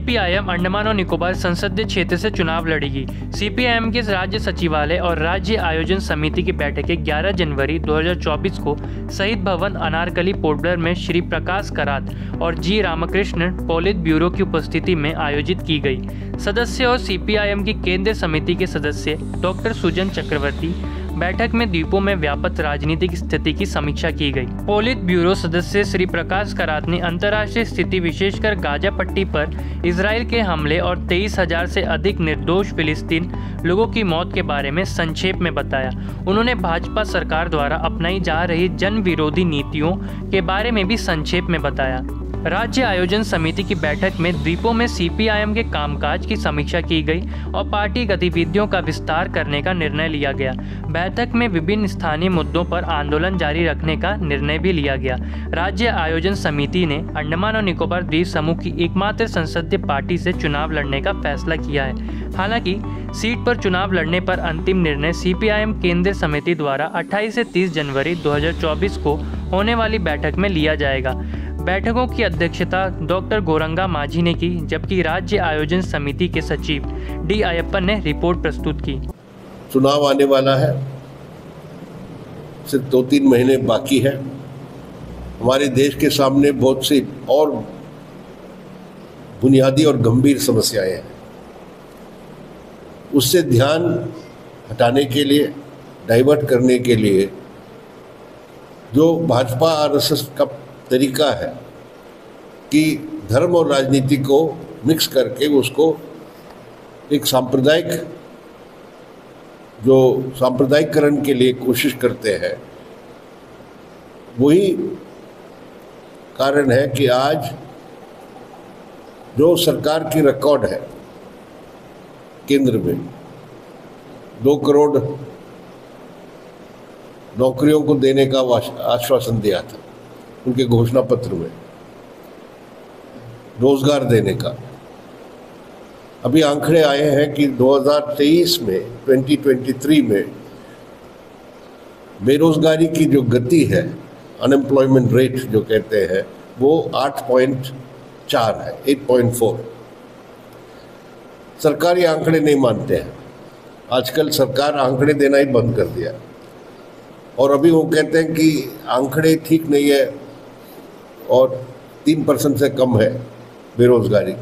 CPIM Andaman और निकोबार संसदीय क्षेत्र से चुनाव लड़ेगी। सीपीआईएम के राज्य सचिवालय और राज्य आयोजन समिति की बैठकें 11 जनवरी 2024 को शहीद भवन अनारकली पोर्ट ब्लेयर में श्री प्रकाश करात और जी रामकृष्णन पोलित ब्यूरो की उपस्थिति में आयोजित की गई। सदस्य और सीपीआईएम की केंद्रीय समिति के सदस्य डॉक्टर सुजन चक्रवर्ती बैठक में द्वीपों में व्याप्त राजनीतिक स्थिति की समीक्षा की गई। पोलित ब्यूरो सदस्य श्री प्रकाश करात ने अंतर्राष्ट्रीय स्थिति विशेषकर गाजा पट्टी पर इजराइल के हमले और 23,000 से अधिक निर्दोष फिलिस्तीन लोगों की मौत के बारे में संक्षेप में बताया। उन्होंने भाजपा सरकार द्वारा अपनाई जा रही जन विरोधी नीतियों के बारे में भी संक्षेप में बताया। राज्य आयोजन समिति की बैठक में द्वीपों में सीपीआईएम के कामकाज की समीक्षा की गई और पार्टी गतिविधियों का विस्तार करने का निर्णय लिया गया। बैठक में विभिन्न स्थानीय मुद्दों पर आंदोलन जारी रखने का निर्णय भी लिया गया। राज्य आयोजन समिति ने अंडमान और निकोबार द्वीप समूह की एकमात्र संसदीय पार्टी से चुनाव लड़ने का फैसला किया है। हालांकि सीट पर चुनाव लड़ने पर अंतिम निर्णय सीपीआईएम केंद्रीय समिति द्वारा 28 से 30 जनवरी 2024 को होने वाली बैठक में लिया जाएगा। बैठकों की अध्यक्षता डॉक्टर गोरंगा माझी ने की, जबकि राज्य आयोजन समिति के सचिव डी अयप्पन ने रिपोर्ट प्रस्तुत की। चुनाव आने वाला है, सिर्फ 2-3 महीने बाकी है। हमारे देश के सामने बहुत सी और बुनियादी और गंभीर समस्याएं हैं। उससे ध्यान हटाने के लिए, डाइवर्ट करने के लिए जो भाजपा आरएसएस का तरीका है कि धर्म और राजनीति को मिक्स करके उसको एक सांप्रदायिकरण के लिए कोशिश करते हैं, वही कारण है कि आज जो सरकार की रिकॉर्ड है केंद्र में 2 करोड़ नौकरियों को देने का आश्वासन दिया था उनके घोषणा पत्र में, रोजगार देने का। अभी आंकड़े आए हैं कि 2023 में 2023 में बेरोजगारी की जो गति है, अनएम्प्लॉयमेंट रेट जो कहते हैं, वो 8.4 है, 8.4। सरकारी आंकड़े नहीं मानते हैं। आजकल सरकार आंकड़े देना ही बंद कर दिया और अभी वो कहते हैं कि आंकड़े ठीक नहीं है और 3% से कम है बेरोजगारी।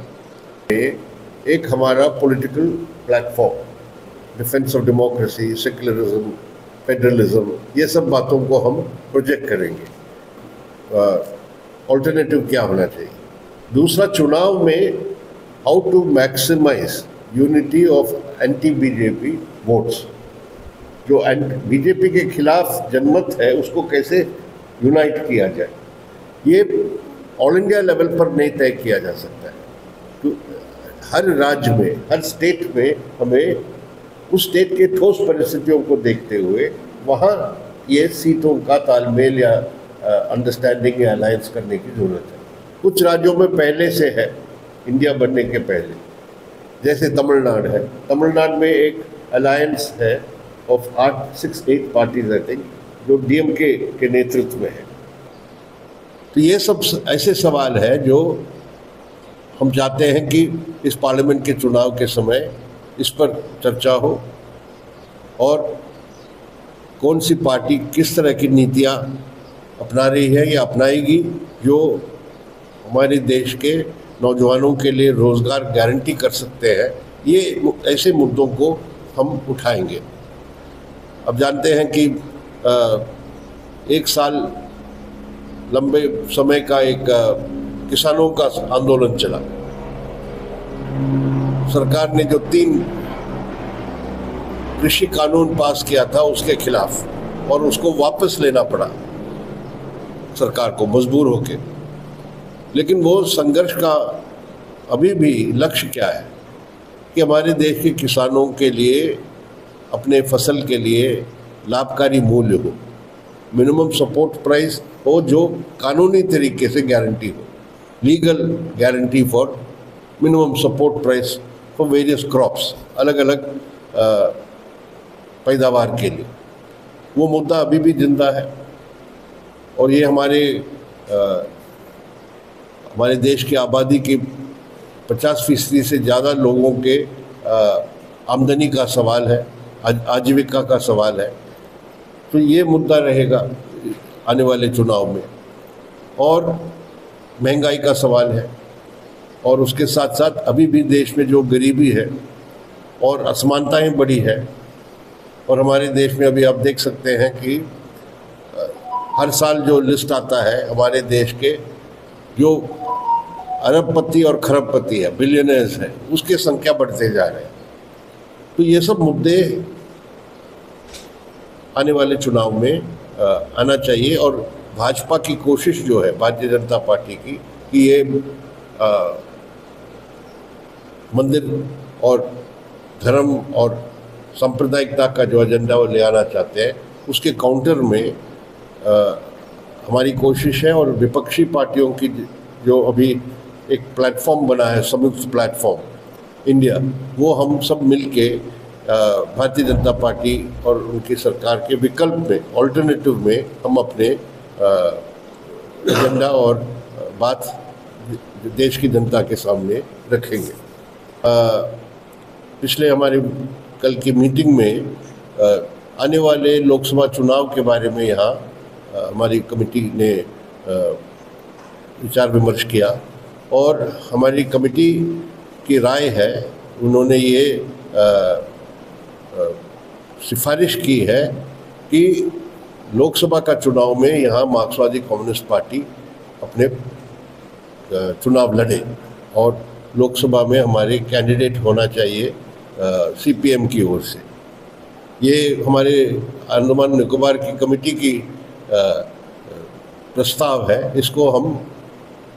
एक हमारा political platform, defence of democracy, secularism, federalism, ये सब बातों को हम प्रोजेक्ट करेंगे। ऑल्टरनेटिव क्या होना चाहिए। दूसरा, चुनाव में how to maximize unity of anti BJP votes. जो बीजेपी के खिलाफ जनमत है उसको कैसे यूनाइट किया जाए, ये ऑल इंडिया लेवल पर नहीं तय किया जा सकता है। तो हर राज्य में, हर स्टेट में हमें उस स्टेट के ठोस परिस्थितियों को देखते हुए वहाँ ये सीटों का तालमेल या अंडरस्टैंडिंग या अलायंस करने की ज़रूरत है। कुछ राज्यों में पहले से है, इंडिया बनने के पहले, जैसे तमिलनाडु है। तमिलनाडु में एक अलायंस है ऑफ 6-8 पार्टीज आई थिंक, जो डीएमके के नेतृत्व में है। तो ये सब ऐसे सवाल है जो हम चाहते हैं कि इस पार्लियामेंट के चुनाव के समय इस पर चर्चा हो और कौन सी पार्टी किस तरह की नीतियाँ अपना रही है या अपनाएगी जो हमारे देश के नौजवानों के लिए रोज़गार गारंटी कर सकते हैं। ये ऐसे मुद्दों को हम उठाएंगे। अब जानते हैं कि 1 साल लंबे समय का एक किसानों का आंदोलन चला। सरकार ने जो 3 कृषि कानून पास किया था उसके खिलाफ, और उसको वापस लेना पड़ा सरकार को मजबूर होके। लेकिन वो संघर्ष का अभी भी लक्ष्य क्या है कि हमारे देश के किसानों के लिए अपने फसल के लिए लाभकारी मूल्य हो, मिनिमम सपोर्ट प्राइस हो जो कानूनी तरीके से गारंटी हो, legal guarantee for minimum support price for various crops, अलग अलग पैदावार के लिए। वो मुद्दा अभी भी जिंदा है और ये हमारे देश की आबादी की 50% से ज़्यादा लोगों के आमदनी का सवाल है, आजीविका का सवाल है। तो ये मुद्दा रहेगा आने वाले चुनाव में। और महंगाई का सवाल है, और उसके साथ साथ अभी भी देश में जो गरीबी है और असमानताएं बढ़ी है। और हमारे देश में अभी आप देख सकते हैं कि हर साल जो लिस्ट आता है हमारे देश के जो अरबपति और खरबपति है, बिलियनर्स है, उसकी संख्या बढ़ते जा रहे हैं। तो ये सब मुद्दे आने वाले चुनाव में आना चाहिए। और भाजपा की कोशिश जो है, भारतीय जनता पार्टी की, कि ये मंदिर और धर्म और सांप्रदायिकता का जो एजेंडा वो ले आना चाहते हैं, उसके काउंटर में हमारी कोशिश है। और विपक्षी पार्टियों की जो अभी एक प्लेटफॉर्म बना है, संयुक्त प्लेटफॉर्म इंडिया, वो हम सब मिलके भारतीय जनता पार्टी और उनकी सरकार के विकल्प में, ऑल्टरनेटिव में, हम अपने एजेंडा और बात देश की जनता के सामने रखेंगे। पिछले हमारे कल की मीटिंग में आने वाले लोकसभा चुनाव के बारे में यहाँ हमारी कमेटी ने विचार विमर्श किया। और हमारी कमेटी की राय है, उन्होंने ये सिफारिश की है कि लोकसभा का चुनाव में यहाँ मार्क्सवादी कम्युनिस्ट पार्टी अपने चुनाव लड़े, और लोकसभा में हमारे कैंडिडेट होना चाहिए CPM की ओर से। ये हमारे अंडमान निकोबार की कमेटी की प्रस्ताव है। इसको हम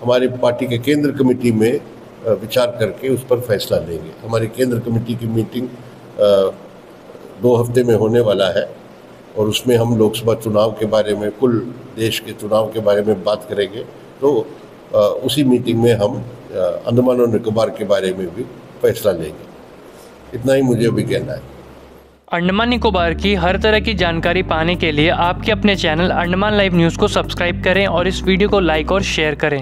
हमारी पार्टी के केंद्र कमेटी में विचार करके उस पर फैसला लेंगे। हमारी केंद्र कमेटी की मीटिंग 2 हफ्ते में होने वाला है, और उसमें हम लोकसभा चुनाव के बारे में, कुल देश के चुनाव के बारे में बात करेंगे। तो उसी मीटिंग में हम अंडमान और निकोबार के बारे में भी फैसला लेंगे। इतना ही मुझे अभी कहना है। अंडमान निकोबार की हर तरह की जानकारी पाने के लिए आपके अपने चैनल अंडमान लाइव न्यूज़ को सब्सक्राइब करें और इस वीडियो को लाइक और शेयर करें।